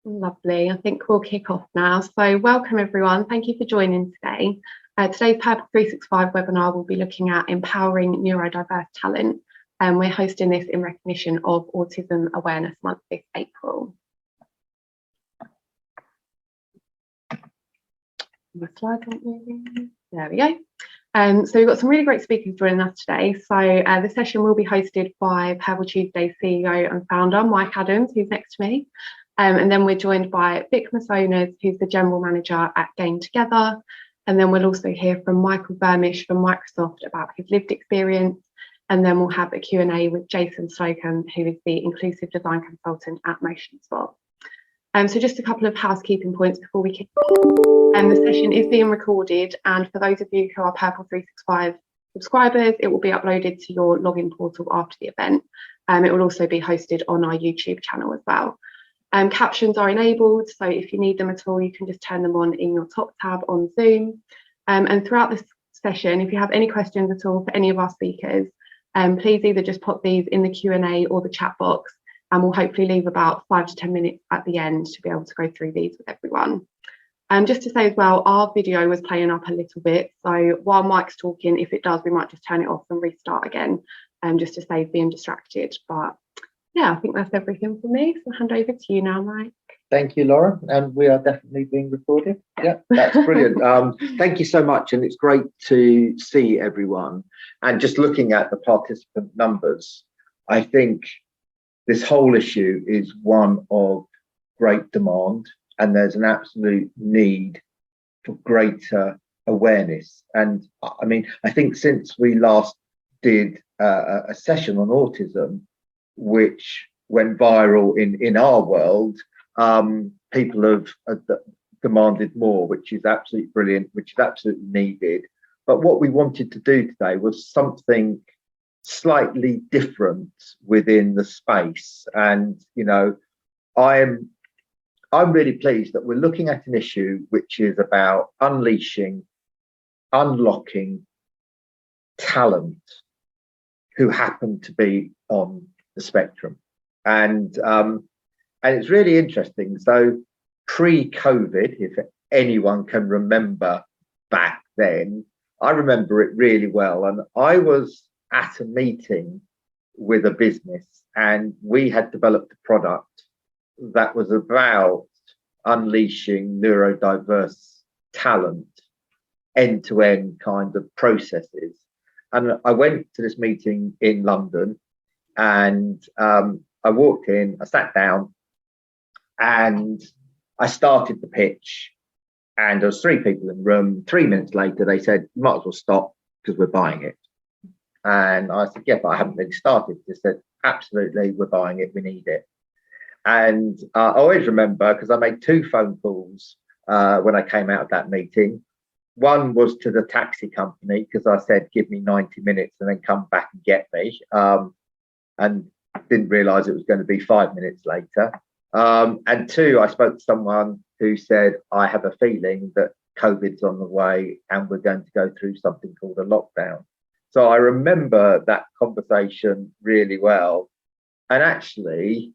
Lovely. I think we'll kick off now. So welcome everyone. Thank you for joining today. Today's Purple 365 webinar will be looking at empowering neurodiverse talent, and we're hosting this in recognition of Autism Awareness Month this April. The slides aren't moving. There we go. So we've got some really great speakers joining us today. So the session will be hosted by Purple Tuesday CEO and founder Mike Adams, who's next to me. And then we're joined by Vic Masonas, who's the General Manager at Game Together. And then we'll also hear from Michael Burmish from Microsoft about his lived experience. And then we'll have a Q&A with Jason Slocum, who is the Inclusive Design Consultant at Motionspot. So just a couple of housekeeping points before we kick off. The session is being recorded, and for those of you who are Purple 365 subscribers, it will be uploaded to your login portal after the event. It will also be hosted on our YouTube channel as well. Captions are enabled, so if you need them at all, you can just turn them on in your top tab on Zoom. And throughout this session, if you have any questions at all for any of our speakers, please either just pop these in the Q&A or the chat box, and we'll hopefully leave about 5 to 10 minutes at the end to be able to go through these with everyone. Just to say as well, our video was playing up a little bit, so while Mike's talking, if it does, we might just turn it off and restart again, just to save being distracted. But yeah, I think that's everything for me. So I'll hand over to you now, Mike. Thank you, Laura. And we are definitely being recorded. Yeah, that's brilliant. Thank you so much. And it's great to see everyone. And just looking at the participant numbers, I think this whole issue is one of great demand, and there's an absolute need for greater awareness. And I mean, I think since we last did a session on autism, which went viral in our world, people have demanded more, which is absolutely brilliant, which is absolutely needed. But what we wanted to do today was something slightly different within the space. And, you know, I'm really pleased that we're looking at an issue which is about unleashing, unlocking talent who happen to be on the spectrum. And it's really interesting. So pre-COVID, if anyone can remember back then, I remember it really well. And I was at a meeting with a business, and we had developed a product that was about unleashing neurodiverse talent, end-to-end kind of processes. And I went to this meeting in London, and I walked in, I sat down, and I started the pitch, and there was 3 people in the room. 3 minutes later, they said, you might as well stop because we're buying it. And I said, yeah, but I haven't really started. They said, absolutely, we're buying it, we need it. And I always remember, because I made 2 phone calls when I came out of that meeting. One was to the taxi company, because I said, give me 90 minutes and then come back and get me. And didn't realize it was going to be 5 minutes later. And 2, I spoke to someone who said, I have a feeling that COVID's on the way and we're going to go through something called a lockdown. So I remember that conversation really well. And actually,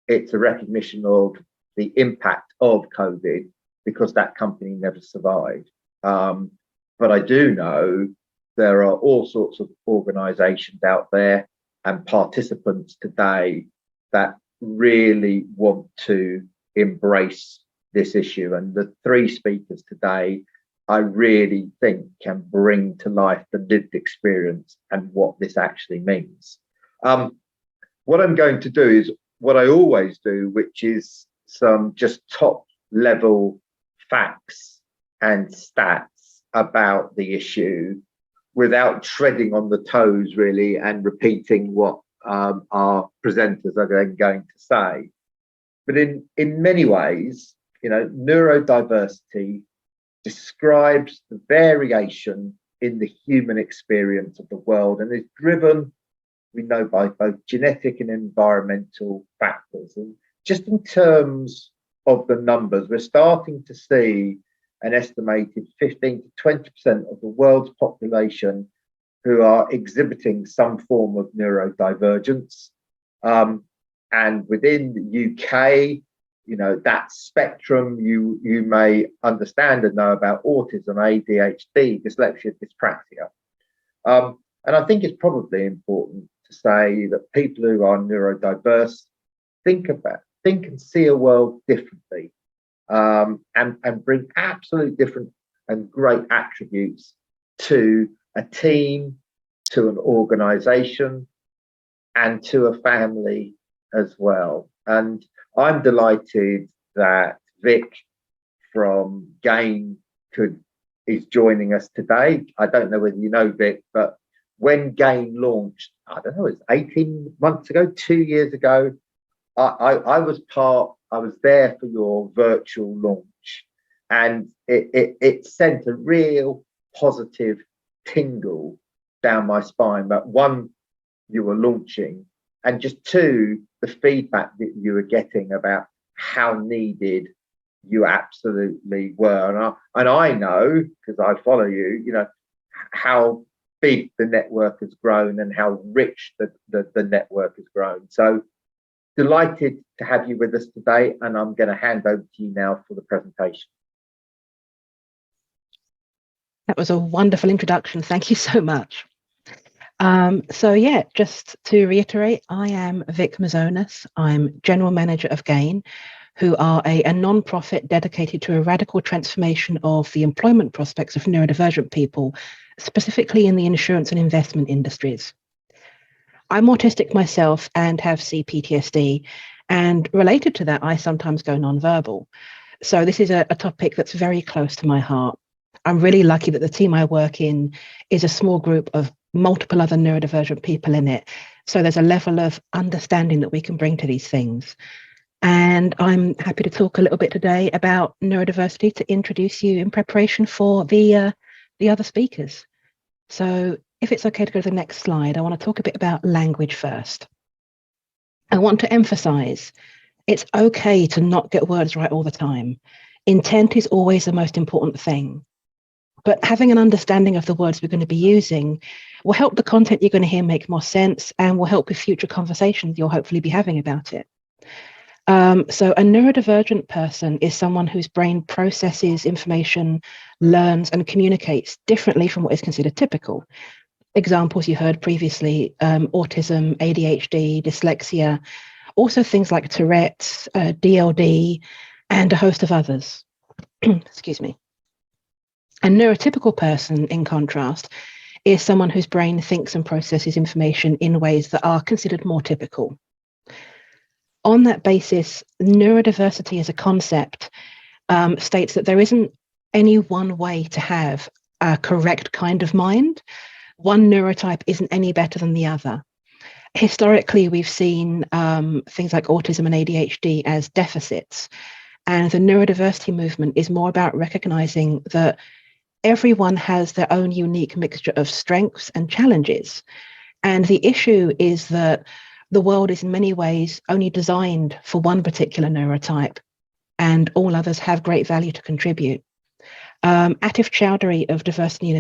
it's a recognition of the impact of COVID, because that company never survived. But I do know there are all sorts of organizations out there and participants today that really want to embrace this issue. And the 3 speakers today, I really think can bring to life the lived experience and what this actually means. What I'm going to do is what I always do, which is some just top level facts and stats about the issue without treading on the toes really and repeating what our presenters are then going to say. But in many ways, you know, neurodiversity describes the variation in the human experience of the world, and is driven, we know, by both genetic and environmental factors. And just in terms of the numbers, we're starting to see an estimated 15 to 20% of the world's population who are exhibiting some form of neurodivergence. And within the UK, that spectrum. You may understand and know about autism, ADHD, dyslexia, dyspraxia. And I think it's probably important to say that people who are neurodiverse think and see a world differently, and bring absolutely different and great attributes to a team, to an organization, and to a family as well. And I'm delighted that Vic from Gain is joining us today. I don't know whether you know Vic, but when Gain launched, I don't know, it's 18 months ago, 2 years ago, I was there for your virtual launch, and it sent a real positive tingle down my spine. But one, you were launching, and just two, the feedback that you were getting about how needed you absolutely were. And I know, because I follow you, how big the network has grown and how rich the network has grown. So delighted to have you with us today, and I'm going to hand over to you now for the presentation. That was a wonderful introduction. Thank you so much. So yeah, just to reiterate, I am Vic Mazonas. I'm General Manager of Gain, who are a non-profit dedicated to a radical transformation of the employment prospects of neurodivergent people, specifically in the insurance and investment industries. I'm autistic myself and have CPTSD, and related to that, I sometimes go nonverbal. So this is a topic that's very close to my heart. I'm really lucky that the team I work in is a small group of multiple other neurodivergent people in it. So there's a level of understanding that we can bring to these things. And I'm happy to talk a little bit today about neurodiversity to introduce you in preparation for the other speakers. So if it's okay to go to the next slide, I want to talk a bit about language first. I want to emphasize it's okay to not get words right all the time. Intent is always the most important thing. But having an understanding of the words we're going to be using will help the content you're going to hear make more sense, and will help with future conversations you'll hopefully be having about it. So a neurodivergent person is someone whose brain processes information, learns and communicates differently from what is considered typical. Examples you heard previously, autism, ADHD, dyslexia, also things like Tourette's, DLD, and a host of others. Excuse me. A neurotypical person, in contrast, is someone whose brain thinks and processes information in ways that are considered more typical. On that basis, neurodiversity as a concept states that there isn't any one way to have a correct kind of mind. One neurotype isn't any better than the other. Historically, we've seen things like autism and ADHD as deficits, and the neurodiversity movement is more about recognizing that everyone has their own unique mixture of strengths and challenges. And the issue is that the world is in many ways only designed for one particular neurotype, and all others have great value to contribute. Atif Chowdhury of Diversity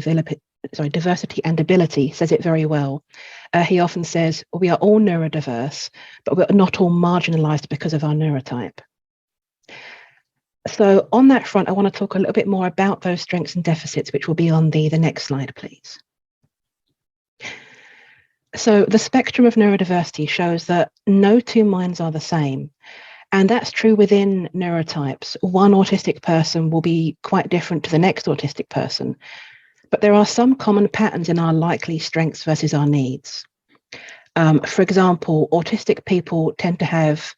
and Ability says it very well. He often says, we are all neurodiverse, but we're not all marginalized because of our neurotype. So on that front, I want to talk a little bit more about those strengths and deficits, which will be on the next slide, please. So the spectrum of neurodiversity shows that no two minds are the same. And that's true within neurotypes. One autistic person will be quite different to the next autistic person. But there are some common patterns in our likely strengths versus our needs. For example, autistic people tend to have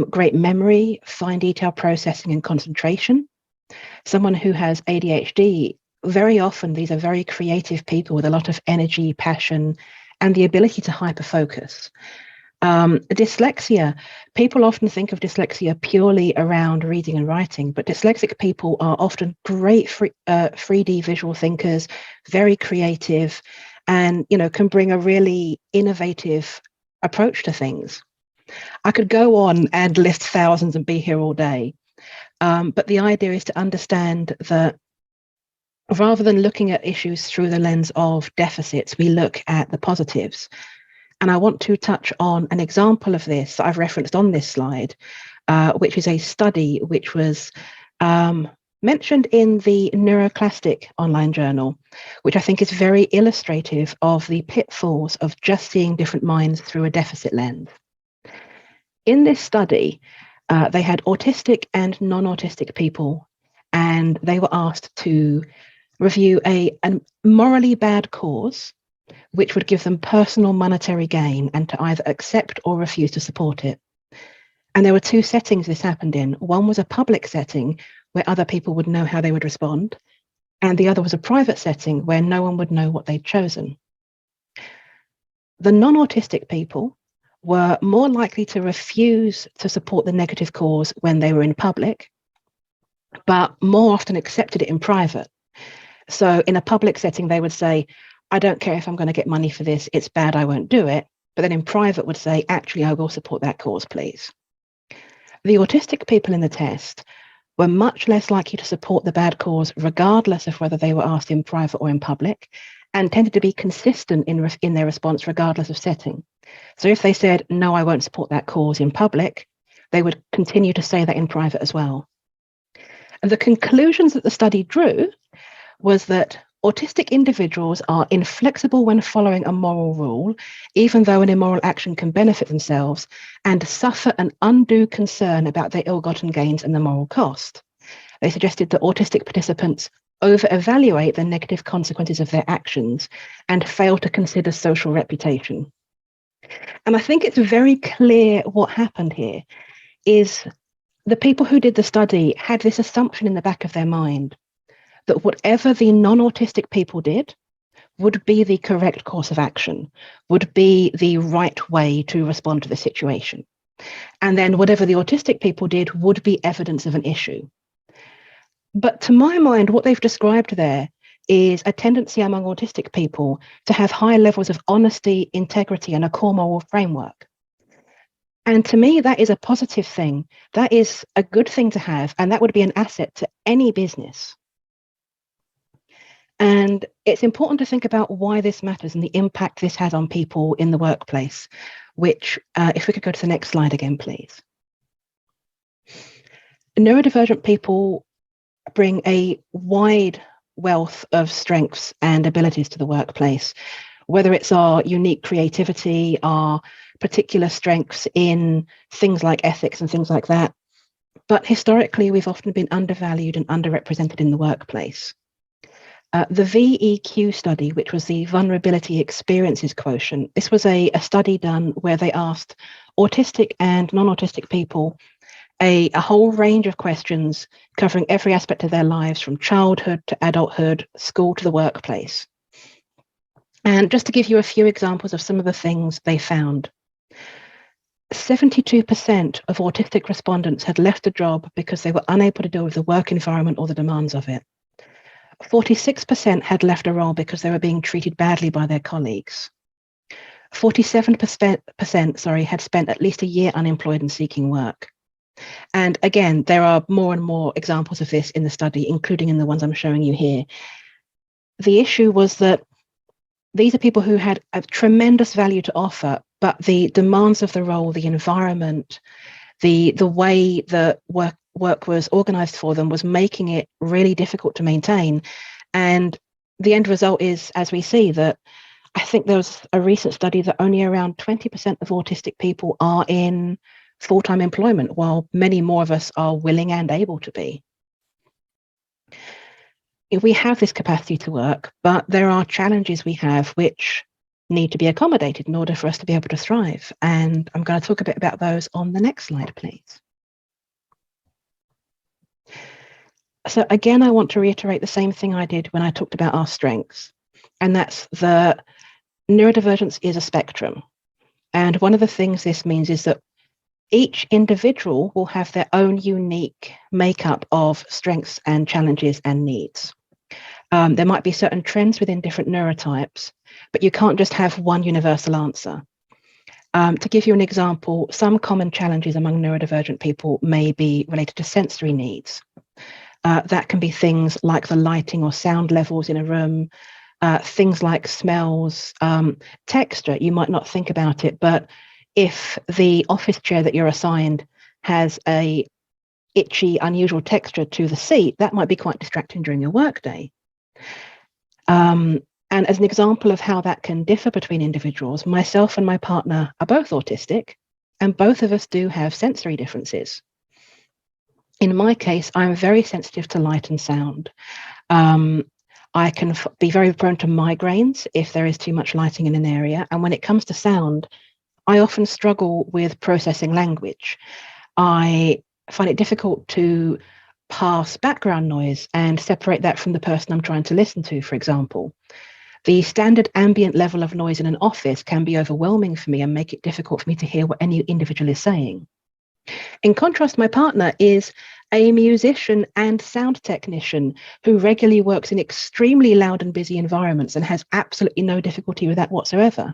great memory, fine detail processing and concentration. Someone who has ADHD, very often these are very creative people with a lot of energy, passion, and the ability to hyperfocus. Dyslexia, people often think of dyslexia purely around reading and writing, but dyslexic people are often great 3D visual thinkers, very creative, and can bring a really innovative approach to things. I could go on and list thousands and be here all day, but the idea is to understand that rather than looking at issues through the lens of deficits, we look at the positives. And I want to touch on an example of this that I've referenced on this slide, which is a study which was mentioned in the Neuroclastic online journal, which I think is very illustrative of the pitfalls of just seeing different minds through a deficit lens. In this study, they had autistic and non-autistic people, and they were asked to review a morally bad cause, which would give them personal monetary gain, and to either accept or refuse to support it. And there were two settings this happened in. One was a public setting where other people would know how they would respond, and the other was a private setting where no one would know what they'd chosen. The non-autistic people were more likely to refuse to support the negative cause when they were in public, but more often accepted it in private. So in a public setting, they would say, I don't care if I'm going to get money for this, it's bad, I won't do it. But then in private would say, actually, I will support that cause, please. The autistic people in the test were much less likely to support the bad cause, regardless of whether they were asked in private or in public, and tended to be consistent in their response, regardless of setting. So if they said, no, I won't support that cause in public, they would continue to say that in private as well. And the conclusions that the study drew was that autistic individuals are inflexible when following a moral rule, even though an immoral action can benefit themselves, and suffer an undue concern about their ill-gotten gains and the moral cost. They suggested that autistic participants over-evaluate the negative consequences of their actions and fail to consider social reputation. And I think it's very clear what happened here is the people who did the study had this assumption in the back of their mind that whatever the non-autistic people did would be the correct course of action, would be the right way to respond to the situation. And then whatever the autistic people did would be evidence of an issue. But to my mind, what they've described there is a tendency among autistic people to have high levels of honesty, integrity, and a core moral framework. And to me, that is a positive thing. That is a good thing to have, and that would be an asset to any business. And it's important to think about why this matters and the impact this has on people in the workplace, which, if we could go to the next slide again, please. Neurodivergent people bring a wide wealth of strengths and abilities to the workplace, whether it's our unique creativity, our particular strengths in things like ethics and things like that. But historically, we've often been undervalued and underrepresented in the workplace. The VEQ study, which was the Vulnerability Experiences Quotient, this was a study done where they asked autistic and non-autistic people a whole range of questions covering every aspect of their lives, from childhood to adulthood, school to the workplace. And just to give you a few examples of some of the things they found, 72% of autistic respondents had left a job because they were unable to deal with the work environment or the demands of it. 46% had left a role because they were being treated badly by their colleagues. 47% had spent at least a year unemployed and seeking work. And again, there are more and more examples of this in the study, including in the ones I'm showing you here. The issue was that these are people who had a tremendous value to offer, but the demands of the role, the environment, the way that work was organized for them was making it really difficult to maintain. And the end result is, as we see, that I think there was a recent study that only around 20% of autistic people are in full-time employment, while many more of us are willing and able to be. We have this capacity to work, but there are challenges we have which need to be accommodated in order for us to be able to thrive. And I'm going to talk a bit about those on the next slide, please. So again, I want to reiterate the same thing I did when I talked about our strengths, and that's that neurodivergence is a spectrum. And one of the things this means is that each individual will have their own unique makeup of strengths and challenges and needs. There might be certain trends within different neurotypes, but you can't just have one universal answer. To give you an example, some common challenges among neurodivergent people may be related to sensory needs. That can be things like the lighting or sound levels in a room, things like smells, texture. You might not think about it, but if the office chair that you're assigned has a itchy, unusual texture to the seat, that might be quite distracting during your workday. And as an example of how that can differ between individuals, myself and my partner are both autistic, and both of us do have sensory differences. In my case, I'm very sensitive to light and sound. I can be very prone to migraines if there is too much lighting in an area. And when it comes to sound, I often struggle with processing language. I find it difficult to pass background noise and separate that from the person I'm trying to listen to, for example. The standard ambient level of noise in an office can be overwhelming for me and make it difficult for me to hear what any individual is saying. In contrast, my partner is a musician and sound technician who regularly works in extremely loud and busy environments and has absolutely no difficulty with that whatsoever.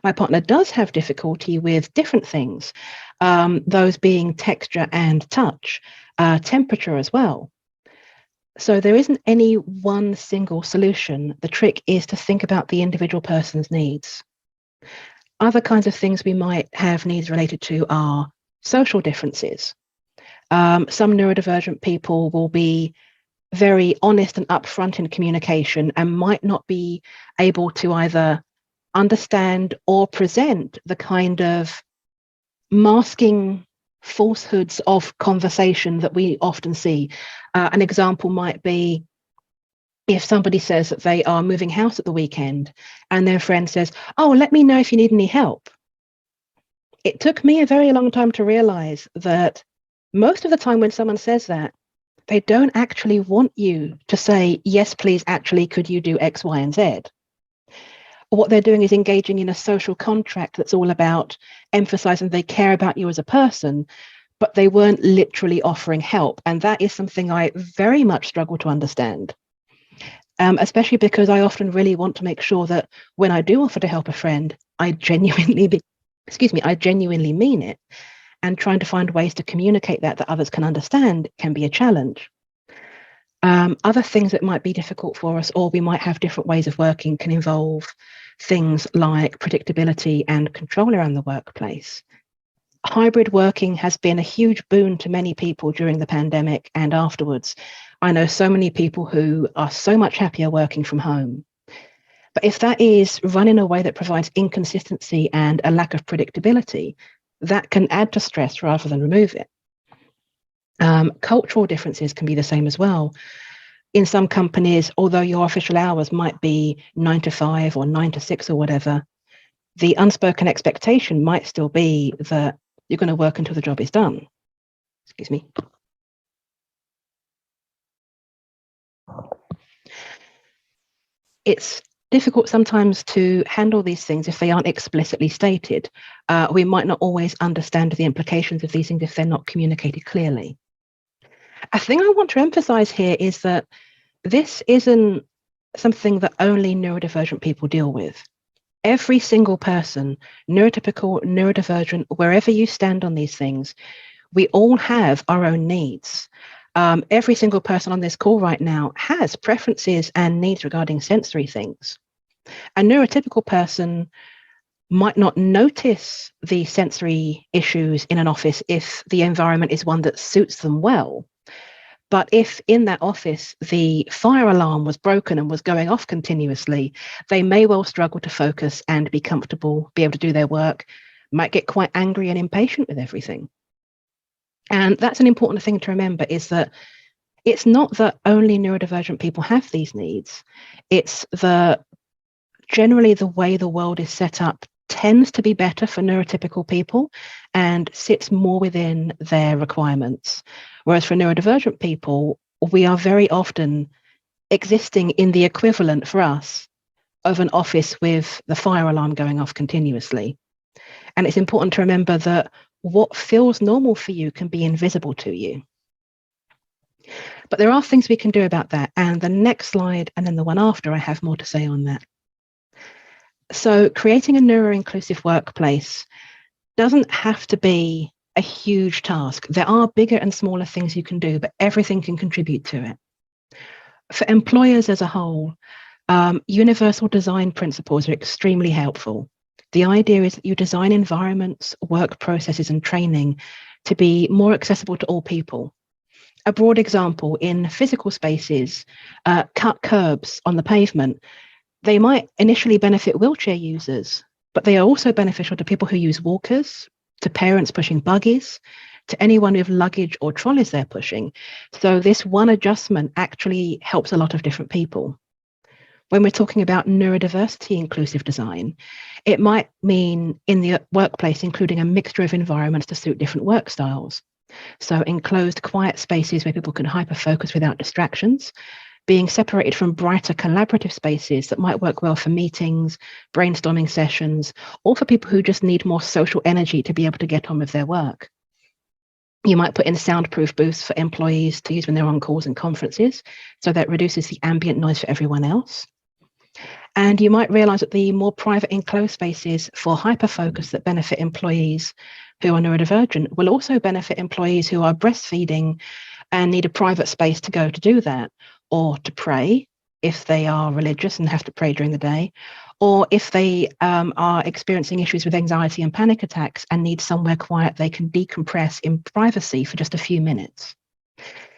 My partner does have difficulty with different things, those being texture and touch, temperature as well. So there isn't any one single solution. The trick is to think about the individual person's needs. Other kinds of things we might have needs related to are social differences. Some neurodivergent people will be very honest and upfront in communication and might not be able to either understand or present the kind of masking falsehoods of conversation that we often see. An example might be if somebody says that they are moving house at the weekend and their friend says, "Oh, let me know if you need any help." It took me a very long time to realize that most of the time when someone says that, they don't actually want you to say, "Yes, please, actually, could you do X, Y, and Z?" What they're doing is engaging in a social contract that's all about emphasizing they care about you as a person, but they weren't literally offering help. And that is something I very much struggle to understand, especially because I often really want to make sure that when I do offer to help a friend, I genuinely mean it. And trying to find ways to communicate that others can understand can be a challenge. Other things that might be difficult for us, or we might have different ways of working, can involve things like predictability and control around the workplace. Hybrid working has been a huge boon to many people during the pandemic and afterwards. I know so many people who are so much happier working from home. But if that is run in a way that provides inconsistency and a lack of predictability, that can add to stress rather than remove it. Cultural differences can be the same as well. In some companies, although your official hours might be 9 to 5 or 9 to 6 or whatever, the unspoken expectation might still be that you're going to work until the job is done. Excuse me. It's difficult sometimes to handle these things if they aren't explicitly stated. We might not always understand the implications of these things if they're not communicated clearly. A thing I want to emphasize here is that this isn't something that only neurodivergent people deal with. Every single person, neurotypical, neurodivergent, wherever you stand on these things, we all have our own needs. Every single person on this call right now has preferences and needs regarding sensory things. A neurotypical person might not notice the sensory issues in an office if the environment is one that suits them well. But if in that office the fire alarm was broken and was going off continuously, they may well struggle to focus and be comfortable, be able to do their work, might get quite angry and impatient with everything. And that's an important thing to remember, is that it's not that only neurodivergent people have these needs. It's generally the way the world is set up tends to be better for neurotypical people and sits more within their requirements. Whereas for neurodivergent people, we are very often existing in the equivalent for us of an office with the fire alarm going off continuously. And it's important to remember that what feels normal for you can be invisible to you. But there are things we can do about that. And the next slide and then the one after, I have more to say on that. So creating a neuro-inclusive workplace doesn't have to be a huge task. There are bigger and smaller things you can do, but everything can contribute to it. For employers as a whole, universal design principles are extremely helpful. The idea is that you design environments, work processes, and training to be more accessible to all people. A broad example, in physical spaces, cut curbs on the pavement. They might initially benefit wheelchair users, but they are also beneficial to people who use walkers, to parents pushing buggies, to anyone with luggage or trolleys they're pushing. So this one adjustment actually helps a lot of different people. When we're talking about neurodiversity inclusive design, it might mean in the workplace including a mixture of environments to suit different work styles. So enclosed, quiet spaces where people can hyper-focus without distractions, being separated from brighter collaborative spaces that might work well for meetings, brainstorming sessions, or for people who just need more social energy to be able to get on with their work. You might put in soundproof booths for employees to use when they're on calls and conferences, so that reduces the ambient noise for everyone else. And you might realize that the more private enclosed spaces for hyper-focus that benefit employees who are neurodivergent will also benefit employees who are breastfeeding and need a private space to go to do that, or to pray if they are religious and have to pray during the day, or if they are experiencing issues with anxiety and panic attacks and need somewhere quiet they can decompress in privacy for just a few minutes.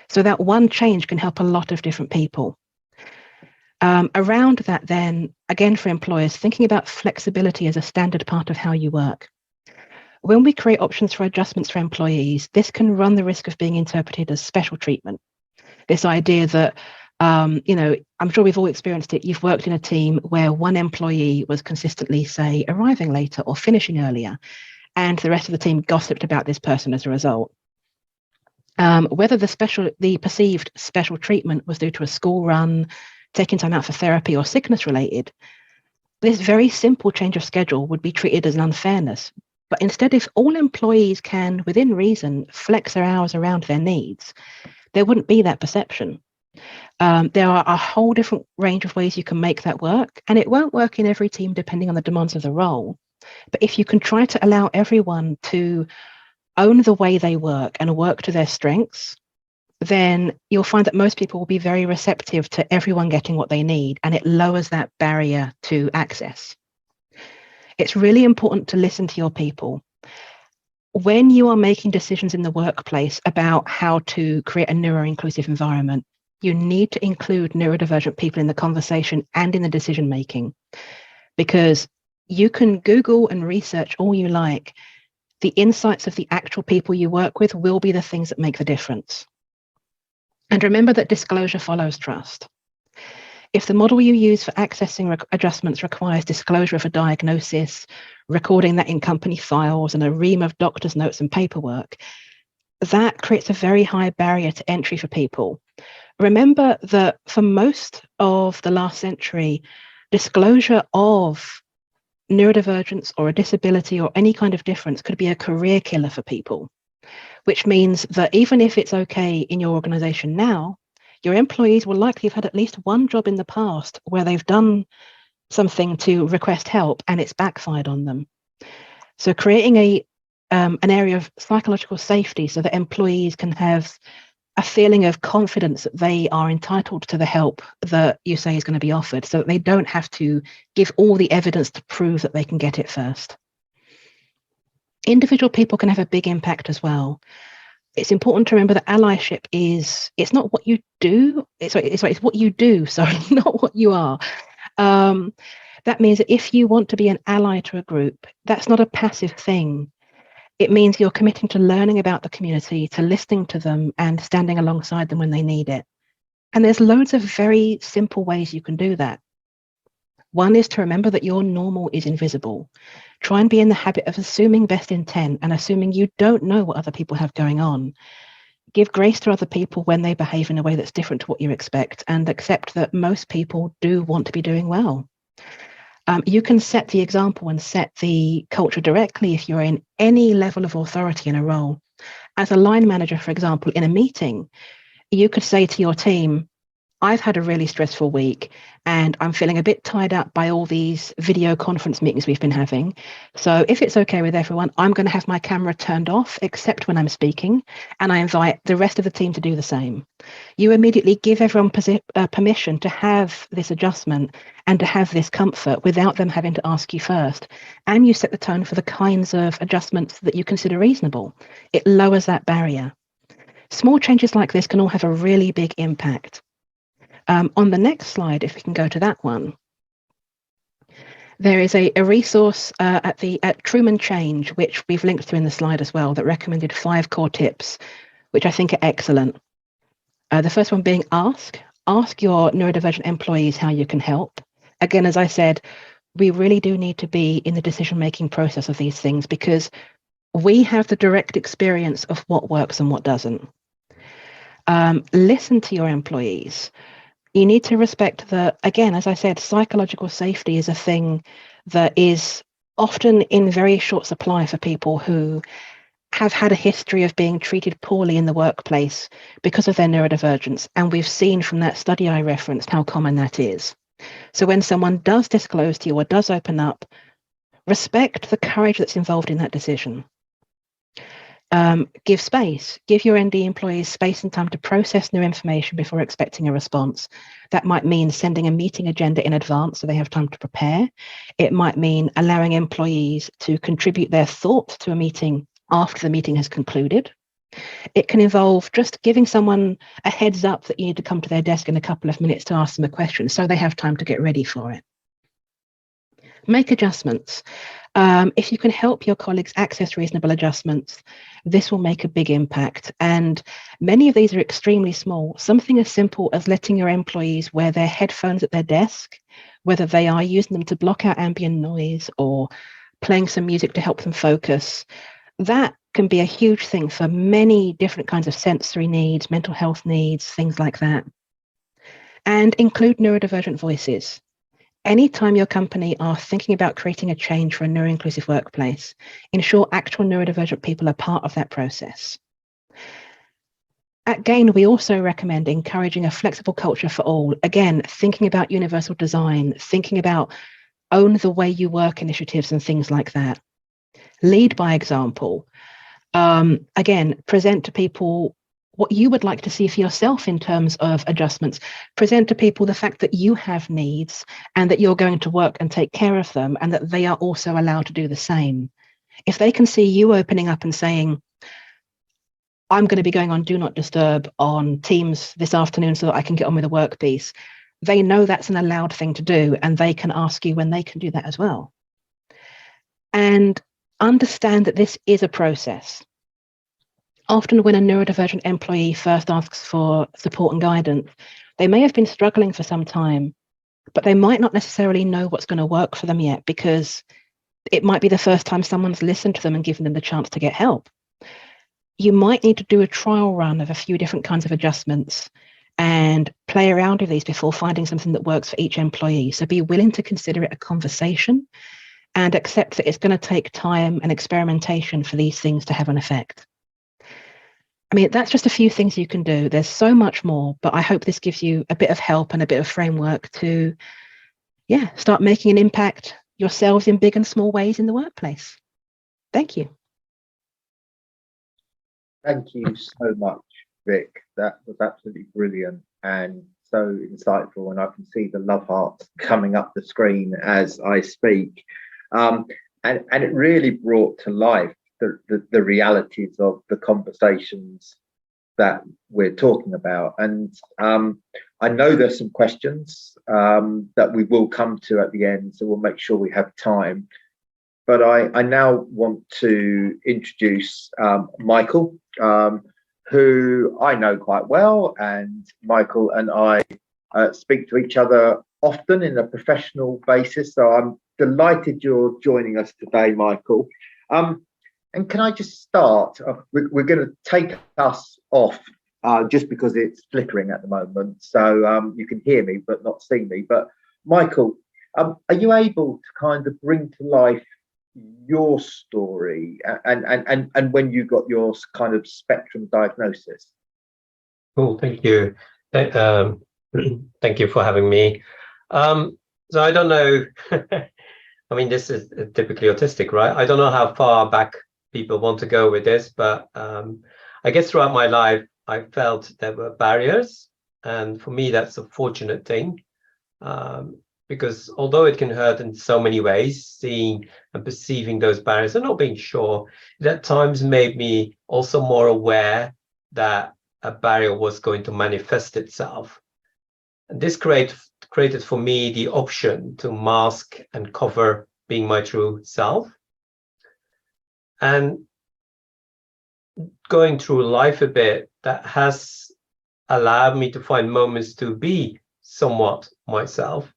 So that one change can help a lot of different people. Around that then, again for employers, thinking about flexibility as a standard part of how you work. When we create options for adjustments for employees, this can run the risk of being interpreted as special treatment. This idea that, I'm sure we've all experienced it. You've worked in a team where one employee was consistently, say, arriving later or finishing earlier, and the rest of the team gossiped about this person as a result. Whether the perceived special treatment was due to a school run, taking time out for therapy, or sickness related, this very simple change of schedule would be treated as an unfairness. But instead, if all employees can, within reason, flex their hours around their needs, there wouldn't be that perception. There are a whole different range of ways you can make that work, and it won't work in every team depending on the demands of the role. But if you can try to allow everyone to own the way they work and work to their strengths, then you'll find that most people will be very receptive to everyone getting what they need, and it lowers that barrier to access. It's really important to listen to your people. When you are making decisions in the workplace about how to create a neuro-inclusive environment, you need to include neurodivergent people in the conversation and in the decision-making, because you can Google and research all you like. The insights of the actual people you work with will be the things that make the difference. And remember that disclosure follows trust. If the model you use for accessing adjustments requires disclosure of a diagnosis, recording that in company files, and a ream of doctor's notes and paperwork, that creates a very high barrier to entry for people. Remember that for most of the last century, disclosure of neurodivergence or a disability or any kind of difference could be a career killer for people, which means that even if it's okay in your organization now, your employees will likely have had at least one job in the past where they've done something to request help and it's backfired on them. So creating an area of psychological safety so that employees can have a feeling of confidence that they are entitled to the help that you say is going to be offered, so that they don't have to give all the evidence to prove that they can get it first. Individual people can have a big impact as well. It's important to remember that allyship it's not what you do, it's what you do, sorry, not what you are. That means that if you want to be an ally to a group, that's not a passive thing. It means you're committing to learning about the community, to listening to them and standing alongside them when they need it. And there's loads of very simple ways you can do that. One is to remember that your normal is invisible. Try and be in the habit of assuming best intent and assuming you don't know what other people have going on. Give grace to other people when they behave in a way that's different to what you expect, and accept that most people do want to be doing well. You can set the example and set the culture directly if you're in any level of authority in a role. As a line manager, for example, in a meeting, you could say to your team, I've had a really stressful week and I'm feeling a bit tied up by all these video conference meetings we've been having. So if it's okay with everyone, I'm going to have my camera turned off, except when I'm speaking, and I invite the rest of the team to do the same. You immediately give everyone permission to have this adjustment and to have this comfort without them having to ask you first. And you set the tone for the kinds of adjustments that you consider reasonable. It lowers that barrier. Small changes like this can all have a really big impact. On the next slide, if we can go to that one, there is a resource at Truman Change, which we've linked to in the slide as well, that recommended 5 core tips, which I think are excellent. The first one being ask your neurodivergent employees how you can help. Again, as I said, we really do need to be in the decision-making process of these things because we have the direct experience of what works and what doesn't. Listen to your employees. You need to respect that, again, as I said, psychological safety is a thing that is often in very short supply for people who have had a history of being treated poorly in the workplace because of their neurodivergence. And we've seen from that study I referenced how common that is. So when someone does disclose to you or does open up, respect the courage that's involved in that decision. Give space. Give your ND employees space and time to process new information before expecting a response. That might mean sending a meeting agenda in advance so they have time to prepare. It might mean allowing employees to contribute their thoughts to a meeting after the meeting has concluded. It can involve just giving someone a heads up that you need to come to their desk in a couple of minutes to ask them a question so they have time to get ready for it. Make adjustments. If you can help your colleagues access reasonable adjustments, this will make a big impact. And many of these are extremely small. Something as simple as letting your employees wear their headphones at their desk, whether they are using them to block out ambient noise or playing some music to help them focus, that can be a huge thing for many different kinds of sensory needs, mental health needs, things like that. And include neurodivergent voices. Anytime your company are thinking about creating a change for a neuro-inclusive workplace, ensure actual neurodivergent people are part of that process. At GAIN, we also recommend encouraging a flexible culture for all. Again, thinking about universal design, thinking about own the way you work initiatives and things like that. Lead by example. Again, present to people what you would like to see for yourself in terms of adjustments. Present to people the fact that you have needs and that you're going to work and take care of them and that they are also allowed to do the same. If they can see you opening up and saying, I'm going to be going on Do Not Disturb on Teams this afternoon so that I can get on with the work piece, they know that's an allowed thing to do and they can ask you when they can do that as well. And understand that this is a process. Often when a neurodivergent employee first asks for support and guidance, they may have been struggling for some time, but they might not necessarily know what's going to work for them yet because it might be the first time someone's listened to them and given them the chance to get help. You might need to do a trial run of a few different kinds of adjustments and play around with these before finding something that works for each employee. So be willing to consider it a conversation and accept that it's going to take time and experimentation for these things to have an effect. I mean, that's just a few things you can do. There's so much more, but I hope this gives you a bit of help and a bit of framework to, start making an impact yourselves in big and small ways in the workplace. Thank you. Thank you so much, Vic. That was absolutely brilliant and so insightful. And I can see the love hearts coming up the screen as I speak. And it really brought to life the realities of the conversations that we're talking about. And I know there's some questions that we will come to at the end, so we'll make sure we have time. But I now want to introduce Michael, who I know quite well, and Michael and I speak to each other often in a professional basis. So I'm delighted you're joining us today, Michael. And can I just start? We're going to take us off just because it's flickering at the moment. So you can hear me, but not see me. But Michael, are you able to kind of bring to life your story and when you got your kind of spectrum diagnosis? Cool, thank you. Thank you for having me. So I don't know, I mean, this is typically autistic, right? I don't know how far back people want to go with this, but I guess throughout my life, I felt there were barriers. And for me, that's a fortunate thing, because although it can hurt in so many ways, seeing and perceiving those barriers and not being sure, it at times made me also more aware that a barrier was going to manifest itself. And this created for me the option to mask and cover being my true self. And going through life a bit, that has allowed me to find moments to be somewhat myself,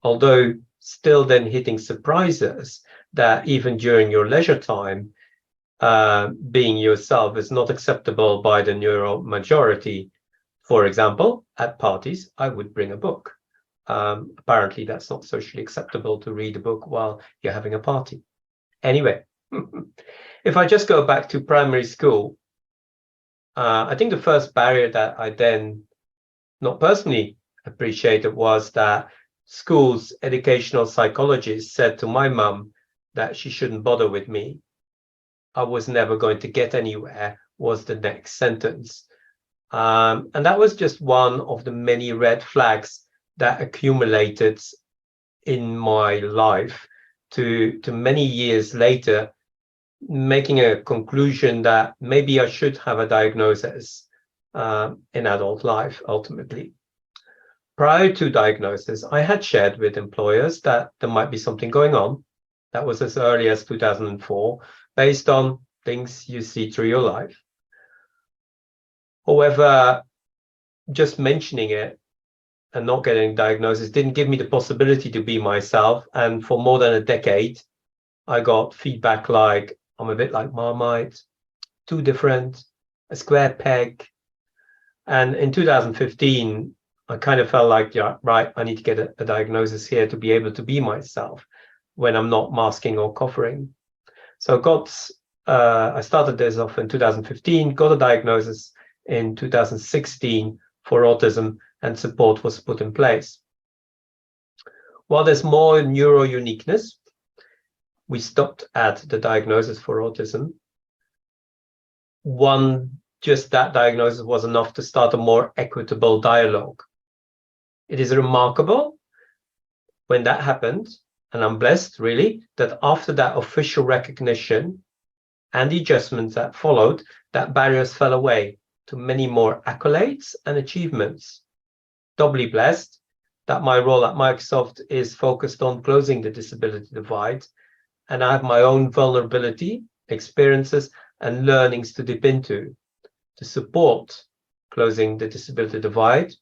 although still then hitting surprises that even during your leisure time, being yourself is not acceptable by the neuro majority. For example, at parties, I would bring a book. Apparently, that's not socially acceptable to read a book while you're having a party. Anyway, if I just go back to primary school, I think the first barrier that I then not personally appreciated was that school's educational psychologist said to my mum that she shouldn't bother with me. I was never going to get anywhere, was the next sentence. And that was just one of the many red flags that accumulated in my life to many years later, making a conclusion that maybe I should have a diagnosis in adult life, ultimately. Prior to diagnosis, I had shared with employers that there might be something going on. That was as early as 2004, based on things you see through your life. However, just mentioning it and not getting diagnosis didn't give me the possibility to be myself. And for more than a decade, I got feedback like, I'm a bit like Marmite, too different, a square peg. And in 2015, I kind of felt like, yeah, right, I need to get a diagnosis here to be able to be myself when I'm not masking or covering. So I started this off in 2015, got a diagnosis in 2016 for autism, and support was put in place. While there's more neuro uniqueness, we stopped at the diagnosis for autism. Just that diagnosis was enough to start a more equitable dialogue. It is remarkable when that happened, and I'm blessed really, that after that official recognition and the adjustments that followed, that barriers fell away to many more accolades and achievements. Doubly blessed that my role at Microsoft is focused on closing the disability divide, and I have my own vulnerability, experiences, and learnings to dip into to support closing the disability divide.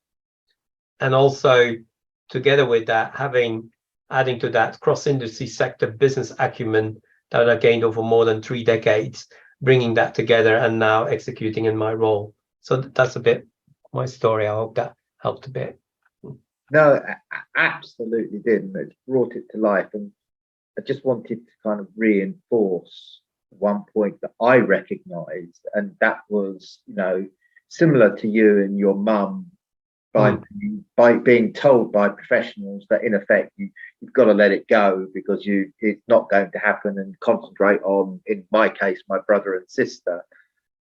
And also, together with that, adding to that cross-industry sector business acumen that I gained over more than 3 decades, bringing that together and now executing in my role. So that's a bit my story. I hope that helped a bit. No, absolutely did, and it brought it to life. And I just wanted to kind of reinforce one point that I recognised, and that was, similar to you and your mum, by being told by professionals that in effect you've got to let it go because it's not going to happen, and concentrate on, in my case, my brother and sister,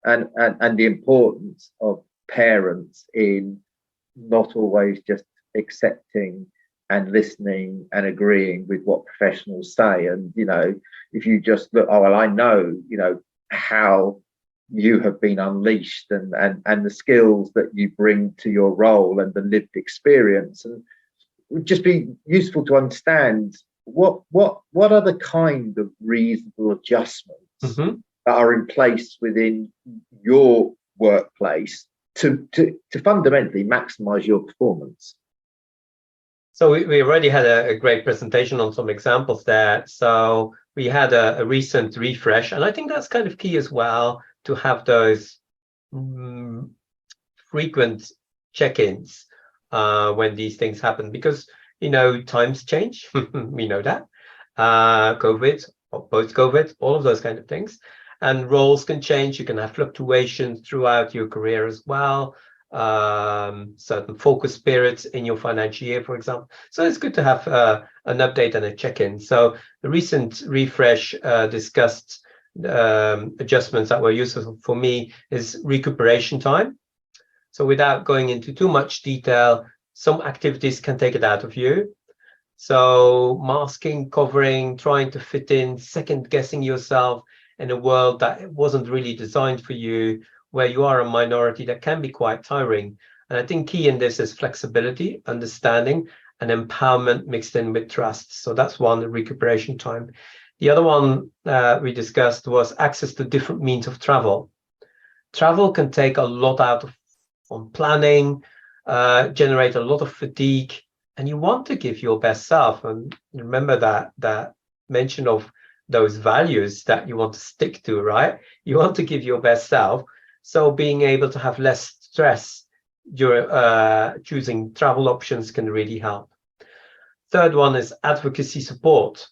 and the importance of parents in not always just accepting and listening and agreeing with what professionals say. And if you just look, oh well, I know how you have been unleashed, and the skills that you bring to your role and the lived experience, and it would just be useful to understand what are the kind of reasonable adjustments that are in place within your workplace to fundamentally maximize your performance. So we already had a great presentation on some examples there. So we had a recent refresh, and I think that's kind of key as well, to have those frequent check-ins when these things happen, because times change. We know that COVID or post-COVID, all of those kind of things, and roles can change. You can have fluctuations throughout your career as well. certain focus periods in your financial year, for example. So it's good to have an update and a check-in. So the recent refresh discussed adjustments that were useful for me is recuperation time. So without going into too much detail, some activities can take it out of you. So masking, covering, trying to fit in, second guessing yourself in a world that wasn't really designed for you, where you are a minority, that can be quite tiring. And I think key in this is flexibility, understanding, and empowerment mixed in with trust. So that's one, the recuperation time. The other one we discussed was access to different means of travel. Travel can take a lot out of on planning, generate a lot of fatigue, and you want to give your best self. And remember that mention of those values that you want to stick to, right? You want to give your best self. So being able to have less stress, your choosing travel options can really help. Third one is advocacy support.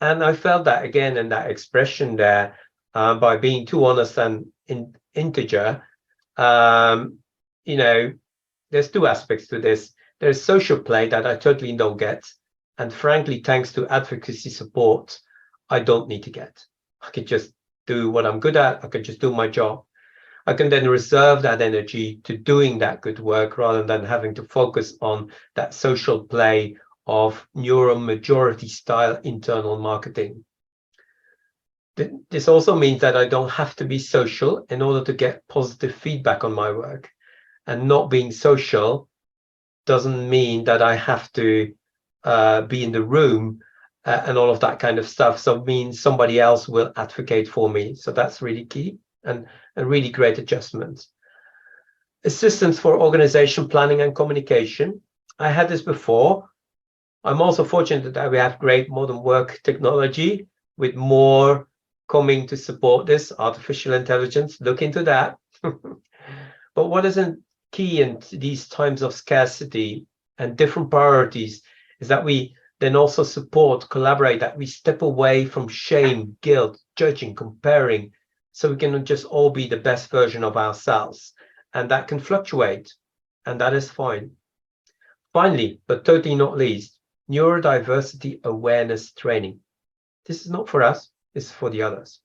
And I felt that again in that expression there, by being too honest and integer. You know, there's two aspects to this. There's social play that I totally don't get. And frankly, thanks to advocacy support, I don't need to get. I can just do what I'm good at. I can just do my job. I can then reserve that energy to doing that good work rather than having to focus on that social play of neuro-majority style internal marketing. This also means that I don't have to be social in order to get positive feedback on my work. And not being social doesn't mean that I have to be in the room and all of that kind of stuff. So it means somebody else will advocate for me. So that's really key and a really great adjustment. Assistance for organization planning and communication. I had this before. I'm also fortunate that we have great modern work technology with more coming to support this, artificial intelligence. Look into that. But what isn't key in these times of scarcity and different priorities is that we then also support, collaborate, that we step away from shame, guilt, judging, comparing, so we can just all be the best version of ourselves. And that can fluctuate, and that is fine. Finally, but totally not least, neurodiversity awareness training. This is not for us, it's for the others.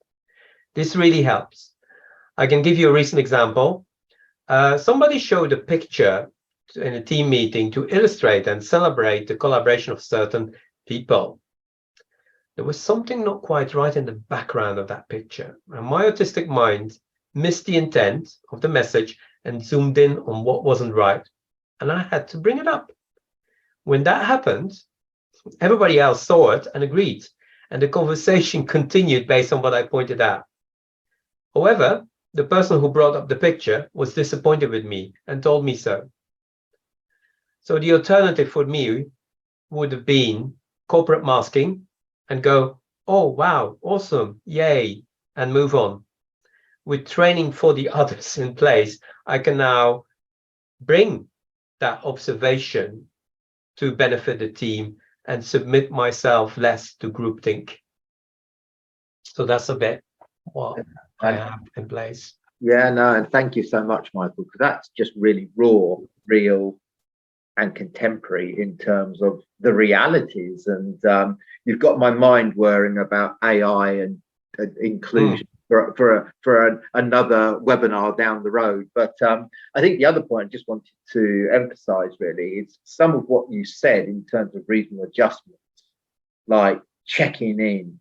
This really helps. I can give you a recent example. Somebody showed a picture in a team meeting to illustrate and celebrate the collaboration of certain people. There was something not quite right in the background of that picture, and my autistic mind missed the intent of the message and zoomed in on what wasn't right, and I had to bring it up. When that happened, everybody else saw it and agreed, and the conversation continued based on what I pointed out. However, the person who brought up the picture was disappointed with me and told me so. So the alternative for me would have been corporate masking and go, oh, wow, awesome, yay, and move on. With training for the others in place, I can now bring that observation to benefit the team and submit myself less to groupthink. So that's a bit what I have in place. Yeah, no, and thank you so much, Michael, because that's just really raw, real, and contemporary in terms of the realities. And you've got my mind whirring about AI and inclusion for another webinar down the road. But I think the other point I just wanted to emphasize really is some of what you said in terms of reasonable adjustments, like checking in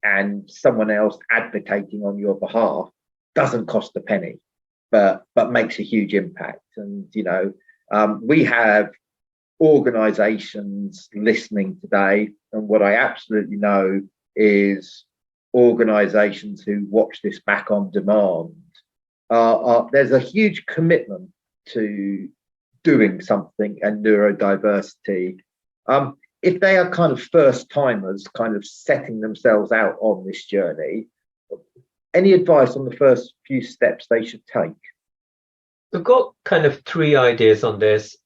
and someone else advocating on your behalf doesn't cost a penny, but makes a huge impact. And, you know, we have organizations listening today, and what I absolutely know is organizations who watch this back on demand, there's a huge commitment to doing something and neurodiversity. If they are kind of first timers, kind of setting themselves out on this journey, any advice on the first few steps they should take? We've got kind of three ideas on this.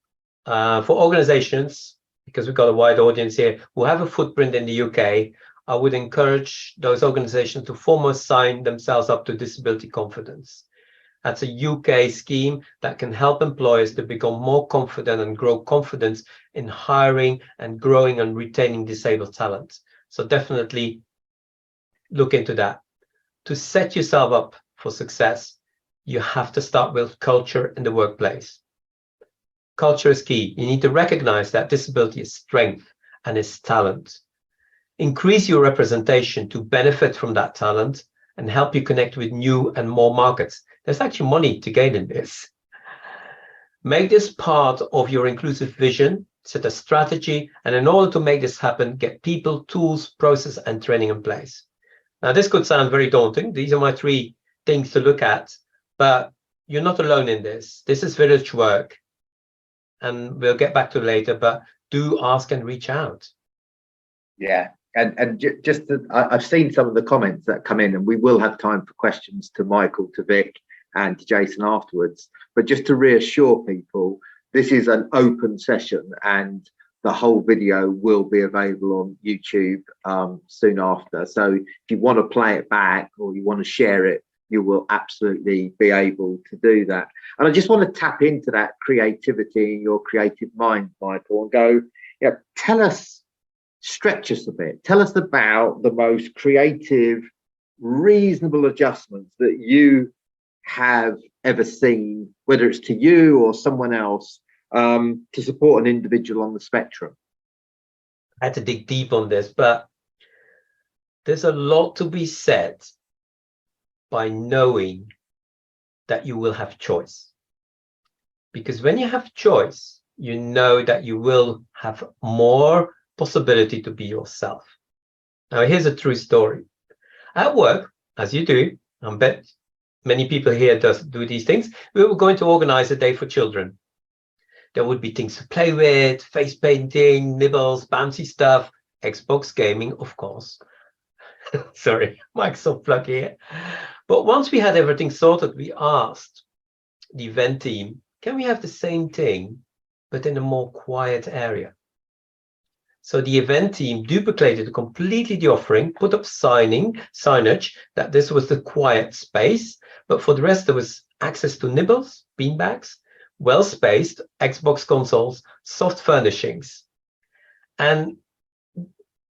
For organizations, because we've got a wide audience here who have a footprint in the UK, I would encourage those organizations to foremost sign themselves up to disability confidence. That's a UK scheme that can help employers to become more confident and grow confidence in hiring and growing and retaining disabled talent. So definitely look into that. To set yourself up for success, you have to start with culture in the workplace. Culture is key. You need to recognize that disability is strength and is talent. Increase your representation to benefit from that talent and help you connect with new and more markets. There's actually money to gain in this. Make this part of your inclusive vision, set a strategy, and in order to make this happen, get people, tools, process, and training in place. Now, this could sound very daunting. These are my 3 things to look at, but you're not alone in this. This is village work, and we'll get back to it later, but do ask and reach out. Yeah. And just to, I've seen some of the comments that come in, and we will have time for questions to Michael, to Vic, and to Jason afterwards. But just to reassure people, this is an open session, and the whole video will be available on YouTube soon after. So if you want to play it back or you want to share it, you will absolutely be able to do that. And I just want to tap into that creativity in your creative mind, Michael, and go, yeah, tell us. Stretch us a bit. Tell us about the most creative, reasonable adjustments that you have ever seen, whether it's to you or someone else, to support an individual on the spectrum. I had to dig deep on this, but there's a lot to be said by knowing that you will have choice. Because when you have choice, you know that you will have more possibility to be yourself. Now, here's a true story. At work, as you do, I bet many people here do these things, we were going to organize a day for children. There would be things to play with, face painting, nibbles, bouncy stuff, Xbox gaming, of course. Sorry, Microsoft plug here. But once we had everything sorted, we asked the event team, can we have the same thing, but in a more quiet area? So the event team duplicated completely the offering, put up signage that this was the quiet space, but for the rest there was access to nibbles, beanbags, well-spaced Xbox consoles, soft furnishings. And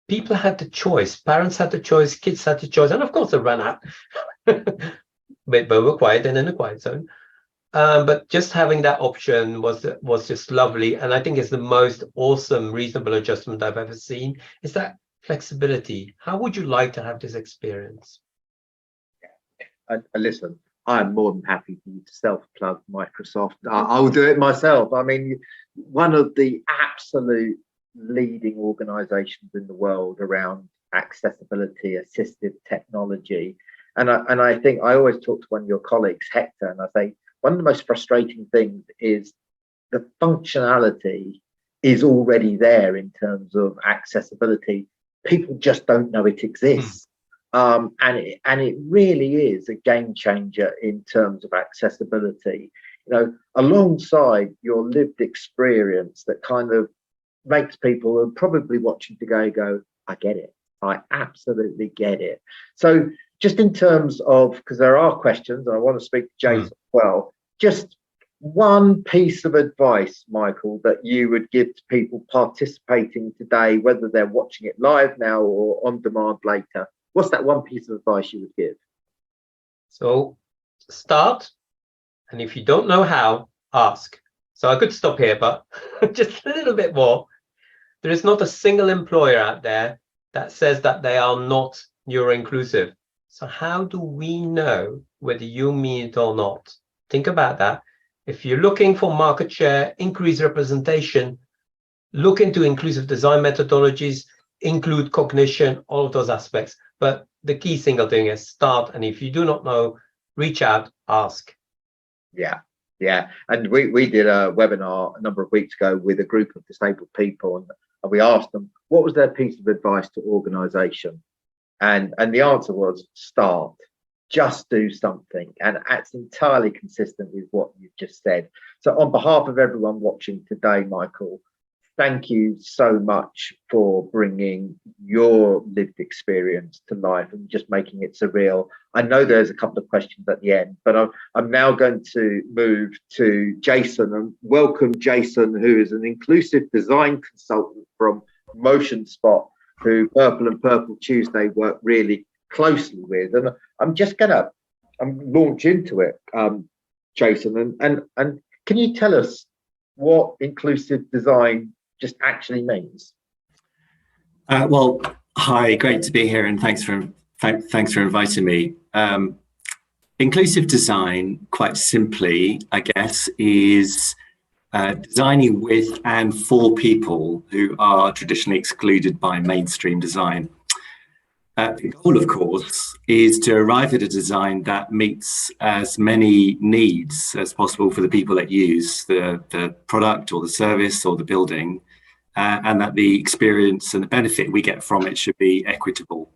people had the choice, parents had the choice, kids had the choice, and of course they ran out. But we were quiet and in a quiet zone. But just having that option was just lovely. And I think it's the most awesome, reasonable adjustment I've ever seen, is that flexibility. How would you like to have this experience? And listen, I'm more than happy for you to self-plug Microsoft. I'll do it myself. I mean, one of the absolute leading organizations in the world around accessibility, assistive technology. And I think I always talk to one of your colleagues, Hector, and I say, one of the most frustrating things is the functionality is already there in terms of accessibility. People just don't know it exists. And it really is a game changer in terms of accessibility, you know, alongside your lived experience that kind of makes people who are probably watching today go, I get it. I absolutely get it. So just in terms of, because there are questions, and I want to speak to Jason as well, just one piece of advice, Michael, that you would give to people participating today, whether they're watching it live now or on demand later. What's that one piece of advice you would give? So start, and if you don't know how, ask. So I could stop here, but just a little bit more. There is not a single employer out there that says that they are not neuro-inclusive. So how do we know whether you mean it or not? Think about that. If you're looking for market share, increased representation, look into inclusive design methodologies, include cognition, all of those aspects. But the key single thing is start. And if you do not know, reach out, ask. Yeah. And we did a webinar a number of weeks ago with a group of disabled people, and we asked them, what was their piece of advice to organization? And the answer was start. Just do something. And that's entirely consistent with what you've just said. So on behalf of everyone watching today, Michael, thank you so much for bringing your lived experience to life and just making it so real. I know there's a couple of questions at the end, but I'm now going to move to Jason and welcome Jason, who is an inclusive design consultant from Motionspot, who Purple and Purple Tuesday work really closely with. And I'm just gonna launch into it, Jason, and can you tell us what inclusive design just actually means? Well, hi, great to be here, and thanks for inviting me. Inclusive design, quite simply, I guess, is designing with and for people who are traditionally excluded by mainstream design. The goal, of course, is to arrive at a design that meets as many needs as possible for the people that use the product or the service or the building, and that the experience and the benefit we get from it should be equitable.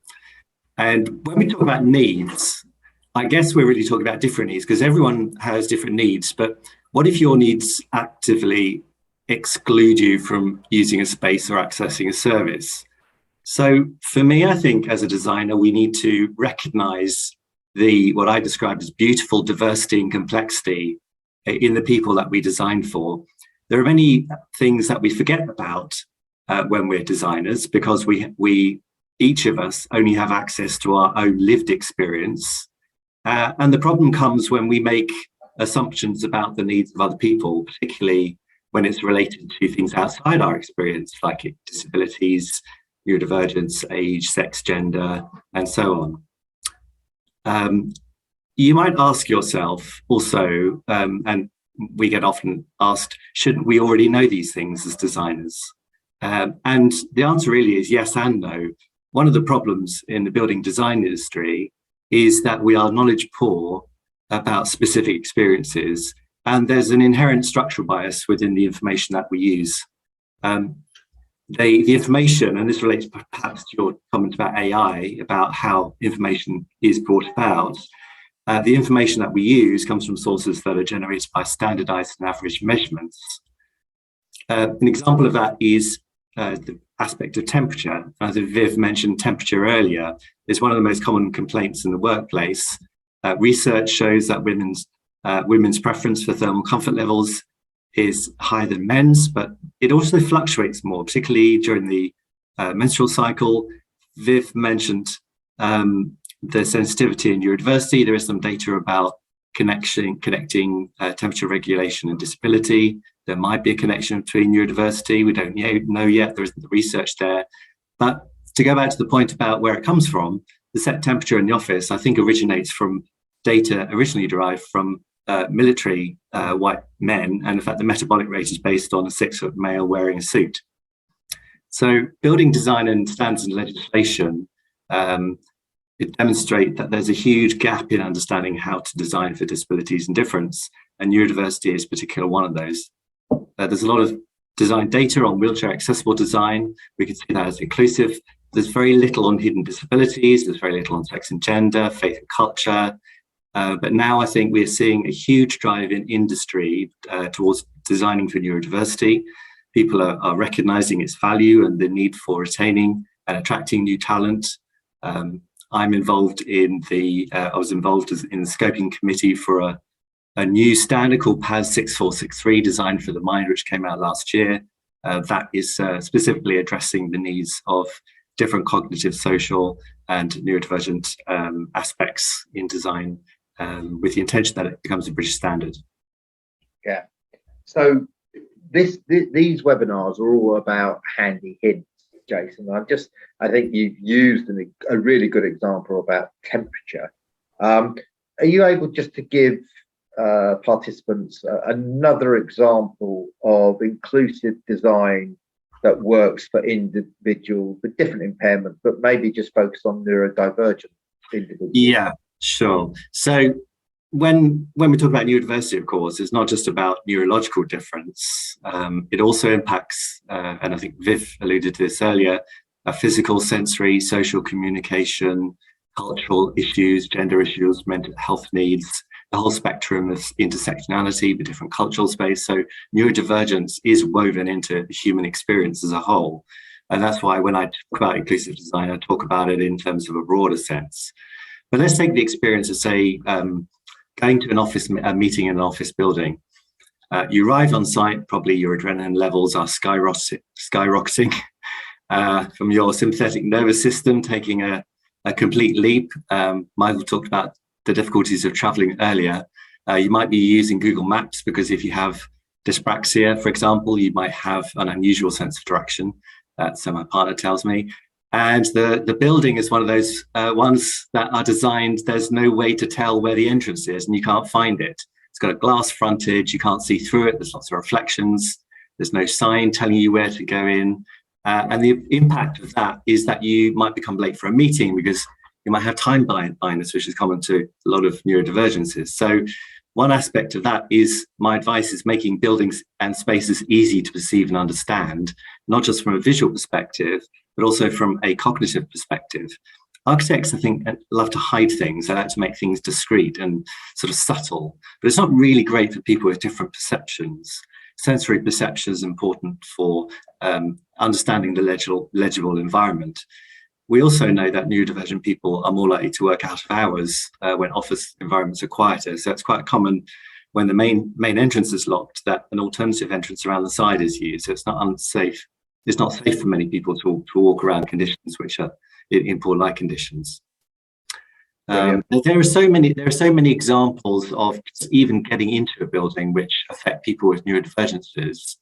And when we talk about needs, I guess we're really talking about different needs, because everyone has different needs. But what if your needs actively exclude you from using a space or accessing a service? So for me, I think as a designer, we need to recognize what I described as beautiful diversity and complexity in the people that we design for. There are many things that we forget about when we're designers, because we each of us only have access to our own lived experience. And the problem comes when we make assumptions about the needs of other people, particularly when it's related to things outside our experience, like disabilities, neurodivergence, age, sex, gender, and so on. You might ask yourself also, and we get often asked, shouldn't we already know these things as designers? And the answer really is yes and no. One of the problems in the building design industry is that we are knowledge poor about specific experiences, and there's an inherent structural bias within the information that we use. The information, and this relates perhaps to your comment about AI, about how information is brought about, the information that we use comes from sources that are generated by standardized and average measurements. An example of that is the aspect of temperature. As Viv mentioned, temperature earlier is one of the most common complaints in the workplace. Research shows that women's preference for thermal comfort levels is higher than men's, but it also fluctuates more, particularly during the menstrual cycle. Viv mentioned the sensitivity in neurodiversity. There is some data about connecting temperature regulation and disability. There might be a connection between neurodiversity. We don't know yet. There isn't the research there. But to go back to the point about where it comes from, the set temperature in the office, I think, originates from data originally derived from military white men, and in fact the metabolic rate is based on a 6-foot male wearing a suit. So building design and standards and legislation it demonstrate that there's a huge gap in understanding how to design for disabilities and difference, and neurodiversity is particular one of those. There's a lot of design data on wheelchair accessible design. We can see that as inclusive. There's very little on hidden disabilities. There's very little on sex and gender, faith and culture. But now I think we're seeing a huge drive in industry towards designing for neurodiversity. People are recognizing its value and the need for retaining and attracting new talent. I'm involved in I was involved in the scoping committee for a new standard called PAS 6463, designed for the mind, which came out last year. That is specifically addressing the needs of different cognitive, social, and neurodivergent aspects in design, with the intention that it becomes a British standard. Yeah. So these webinars are all about handy hints, Jason. I think you've used a really good example about temperature. Are you able just to give participants another example of inclusive design that works for individuals with different impairments, but maybe just focus on neurodivergent individuals? Yeah, sure. So when we talk about neurodiversity, of course, it's not just about neurological difference. It also impacts, and I think Viv alluded to this earlier, physical, sensory, social communication, cultural issues, gender issues, mental health needs. the whole spectrum of intersectionality, the different cultural space. So neurodivergence is woven into the human experience as a whole. And that's why when I talk about inclusive design, I talk about it in terms of a broader sense. But let's take the experience of, say, going to a meeting in an office building. You arrive on site, probably your adrenaline levels are skyrocketing from your sympathetic nervous system taking a complete leap. Michael talked about the difficulties of traveling earlier. You might be using Google Maps because if you have dyspraxia, for example, you might have an unusual sense of direction. So my partner tells me. And the building is one of those ones that are designed, there's no way to tell where the entrance is and you can't find it. It's got a glass frontage, you can't see through it, there's lots of reflections, there's no sign telling you where to go in. And the impact of that is that you might become late for a meeting because you might have time blindness, which is common to a lot of neurodivergences. So one aspect of that is, my advice is making buildings and spaces easy to perceive and understand, not just from a visual perspective, but also from a cognitive perspective. Architects, I think, love to hide things. They like to make things discreet and sort of subtle, but it's not really great for people with different perceptions. Sensory perception is important for understanding the legible environment. We also know that neurodivergent people are more likely to work out of hours when office environments are quieter. So it's quite common when the main entrance is locked that an alternative entrance around the side is used. So it's not unsafe. It's not safe for many people to walk around conditions which are in poor light conditions. There are so many examples of even getting into a building which affect people with neurodivergences.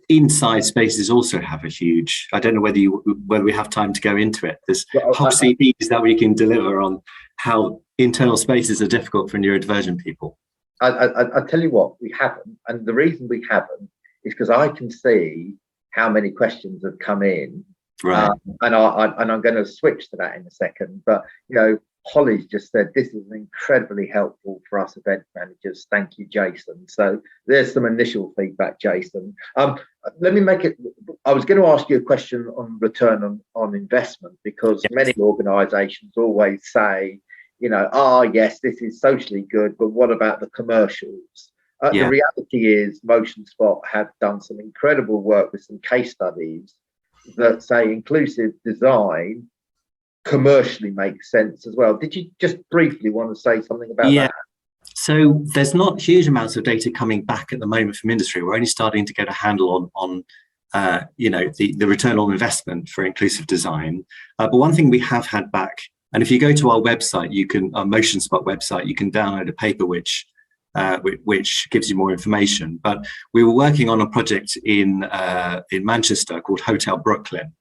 Inside spaces also have a huge, I don't know whether we have time to go into it. There's whole CVs that we can deliver on how internal spaces are difficult for neurodivergent people. I'll tell you what, we haven't. And the reason we haven't is because I can see how many questions have come in. Right. And I'm going to switch to that in a second. But, you know, Holly's just said this is incredibly helpful for us event managers. Thank you, Jason. So there's some initial feedback, Jason. Let me make it. I was going to ask you a question on return on investment, because yes, many organisations always say, you know, yes, this is socially good, but what about the commercials? The reality is Motionspot have done some incredible work with some case studies that say inclusive design commercially makes sense as well. Did you just briefly want to say something about that? So there's not huge amounts of data coming back at the moment from industry. We're only starting to get a handle on the return on investment for inclusive design. But one thing we have had back, and if you go to our website, our Motionspot website, you can download a paper which gives you more information. But we were working on a project in Manchester called Hotel Brooklyn,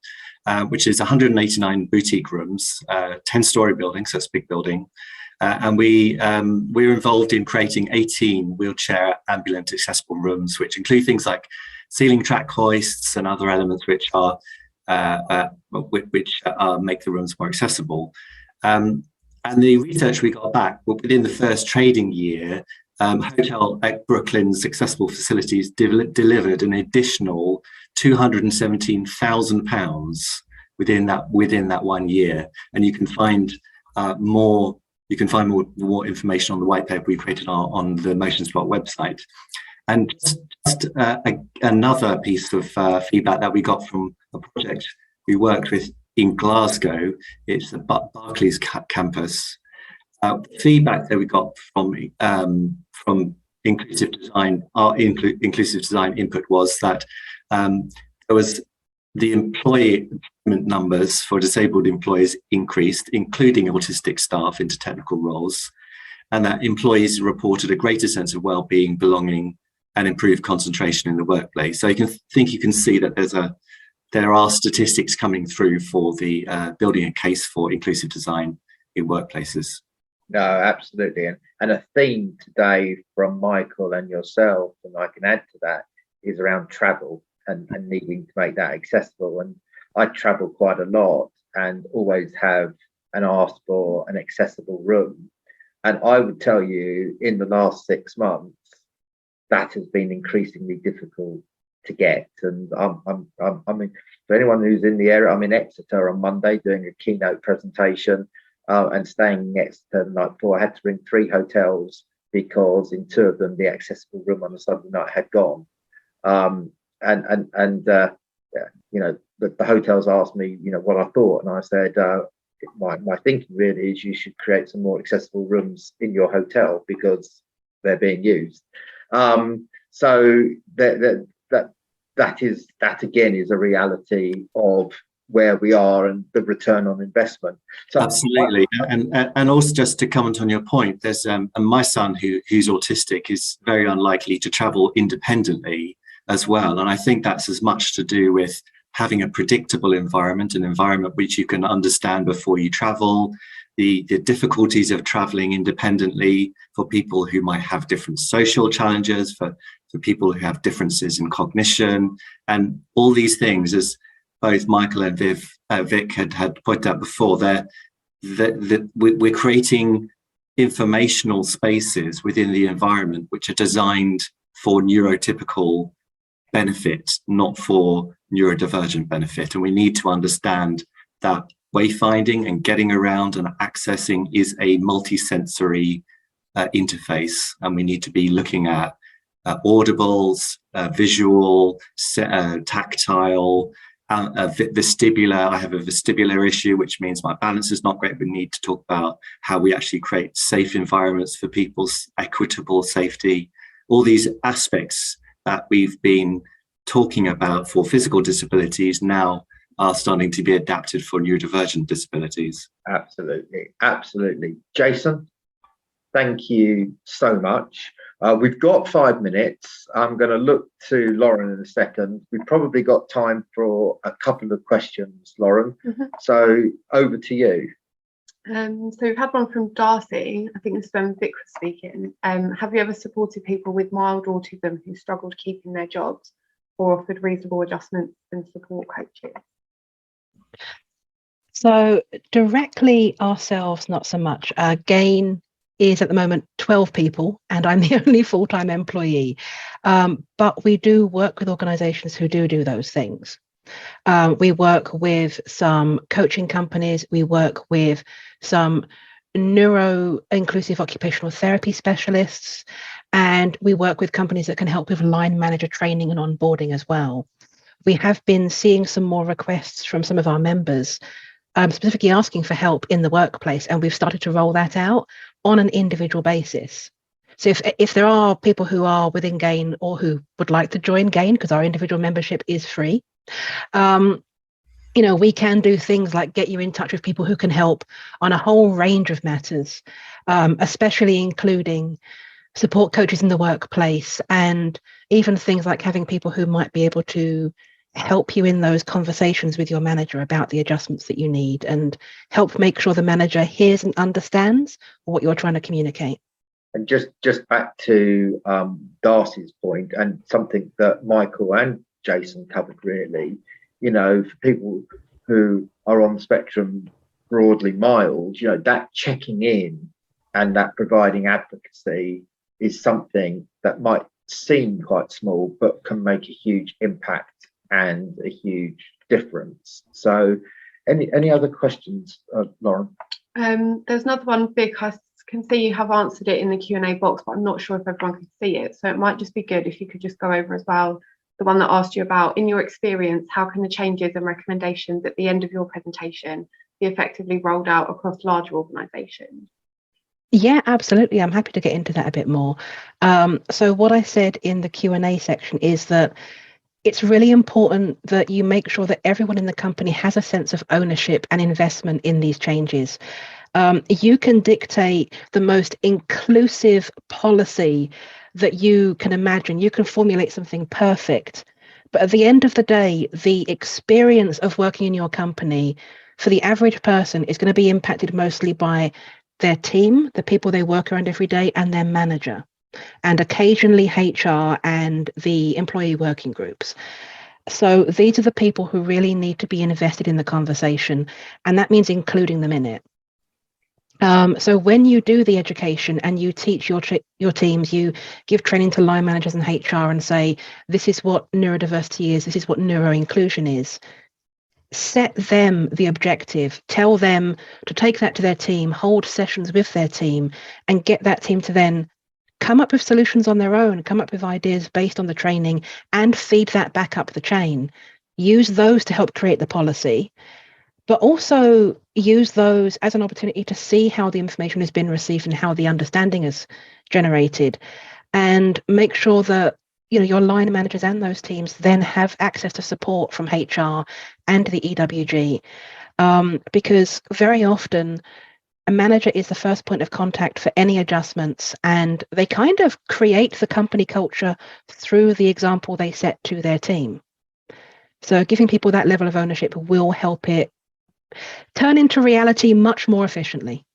which is 189 boutique rooms, 10-story building, so it's a big building. And we were involved in creating 18 wheelchair ambulance accessible rooms, which include things like ceiling track hoists and other elements which make the rooms more accessible. And the research we got back, within the first trading year, Hotel Brooklyn's accessible facilities delivered an additional £217,000 within that 1 year, and you can find more information on the white paper we created on the Motionspot website. And just another piece of feedback that we got from a project we worked with in Glasgow. It's the Barclays campus. Feedback that we got from inclusive design, our inclusive design input was that there was the employment numbers for disabled employees increased, including autistic staff into technical roles, and that employees reported a greater sense of well-being, belonging, and improved concentration in the workplace. So you can see that there are statistics coming through for the building a case for inclusive design in workplaces. No, absolutely. And a theme today from Michael and yourself, and I can add to that, is around travel and needing to make that accessible. And I travel quite a lot and always have an ask for an accessible room. And I would tell you, in the last 6 months, that has been increasingly difficult to get. And I mean, for anyone who's in the area, I'm in Exeter on Monday doing a keynote presentation. and staying next to the night before. I had to ring 3 hotels because in 2 of them the accessible room on a Sunday night had gone. You know, the hotels asked me, you know, what I thought, and I said, my thinking really is you should create some more accessible rooms in your hotel because they're being used. So that again is a reality of where we are and the return on investment. So absolutely, and also just to comment on your point, there's my son who's autistic is very unlikely to travel independently as well, and I think that's as much to do with having a predictable environment, an environment which you can understand before you travel, the difficulties of traveling independently for people who might have different social challenges, for people who have differences in cognition, and all these things, as both Michael and Vic had pointed out before, we're creating informational spaces within the environment which are designed for neurotypical benefit, not for neurodivergent benefit. And we need to understand that wayfinding and getting around and accessing is a multisensory interface, and we need to be looking at audibles, visual, tactile, vestibular. I have a vestibular issue, which means my balance is not great. We need to talk about how we actually create safe environments for people's equitable safety. All these aspects that we've been talking about for physical disabilities now are starting to be adapted for neurodivergent disabilities. Absolutely, absolutely. Jason, thank you so much. We've got 5 minutes. I'm going to look to Lauren in a second. We've probably got time for a couple of questions, Lauren. So over to you. So we've had one from Darcy. I think this is when Vic was speaking. Have you ever supported people with mild autism who struggled keeping their jobs, or offered reasonable adjustments and support coaches? So directly ourselves, not so much. GAIN is at the moment 12 people, and I'm the only full-time employee. But we do work with organisations who do those things. We work with some coaching companies. We work with some neuro-inclusive occupational therapy specialists, and we work with companies that can help with line manager training and onboarding as well. We have been seeing some more requests from some of our members, specifically asking for help in the workplace, and we've started to roll that out on an individual basis. So if there are people who are within GAIN or who would like to join GAIN, because our individual membership is free, you know, we can do things like get you in touch with people who can help on a whole range of matters, especially including support coaches in the workplace, and even things like having people who might be able to help you in those conversations with your manager about the adjustments that you need, and help make sure the manager hears and understands what you're trying to communicate. And just back to Darcy's point, and something that Michael and Jason covered really, you know, for people who are on the spectrum broadly mild, you know, that checking in and that providing advocacy is something that might seem quite small, but can make a huge impact and a huge difference. So any other questions, Lauren? There's another one, Vic. I can see you have answered it in the Q&A box, but I'm not sure if everyone can see it. So it might just be good if you could just go over as well the one that asked you about, in your experience, how can the changes and recommendations at the end of your presentation be effectively rolled out across larger organisations? Yeah, absolutely. I'm happy to get into that a bit more. So what I said in the Q&A section is that it's really important that you make sure that everyone in the company has a sense of ownership and investment in these changes. You can dictate the most inclusive policy that you can imagine. You can formulate something perfect. But at the end of the day, the experience of working in your company for the average person is going to be impacted mostly by their team, the people they work around every day, and their manager, and occasionally HR and the employee working groups. So these are the people who really need to be invested in the conversation, and that means including them in it. So when you do the education and you teach your teams, you give training to line managers and HR and say, this is what neurodiversity is, this is what neuroinclusion is. set them the objective, tell them to take that to their team, hold sessions with their team, and get that team to then come up with solutions on their own, come up with ideas based on the training, and feed that back up the chain. Use those to help create the policy, but also use those as an opportunity to see how the information has been received and how the understanding is generated, and make sure that your line managers and those teams then have access to support from HR and the EWG, because very often a manager is the first point of contact for any adjustments, and they kind of create the company culture through the example they set to their team. So giving people that level of ownership will help it turn into reality much more efficiently.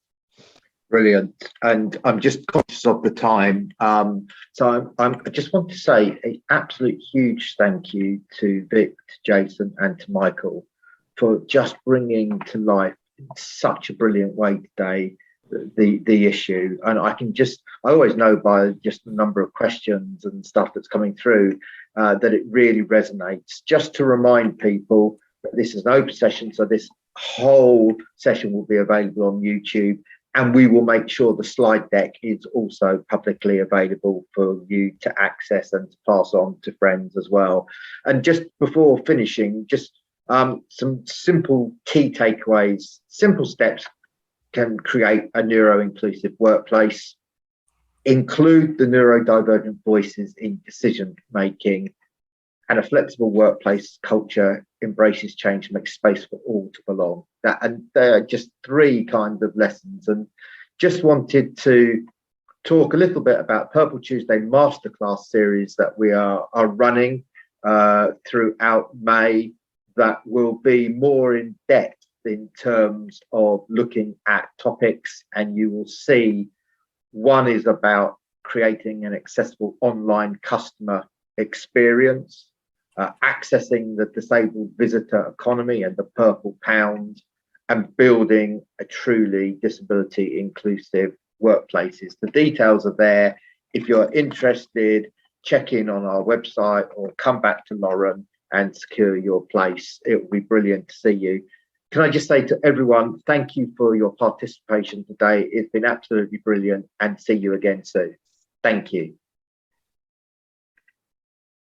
Brilliant. And I'm just conscious of the time. So I just want to say an absolute huge thank you to Vic, to Jason, and to Michael for just bringing to life in such a brilliant way today the issue. And I always know by just the number of questions and stuff that's coming through that it really resonates. Just to remind people that this is an open session, so this whole session will be available on YouTube, and we will make sure the slide deck is also publicly available for you to access and to pass on to friends as well. And just before finishing, just some simple key takeaways. Simple steps can create a neuro-inclusive workplace. Include the neurodivergent voices in decision making, and a flexible workplace culture embraces change and makes space for all to belong. And they're just three kind of lessons. And just wanted to talk a little bit about Purple Tuesday Masterclass series that we are running throughout May, that will be more in depth in terms of looking at topics. And you will see one is about creating an accessible online customer experience, accessing the disabled visitor economy and the purple pound, and building a truly disability inclusive workplaces. The details are there. If you're interested, check in on our website or come back to Lauren and secure your place. It will be brilliant to see you. Can I just say to everyone, thank you for your participation today. It's been absolutely brilliant, and see you again soon. Thank you.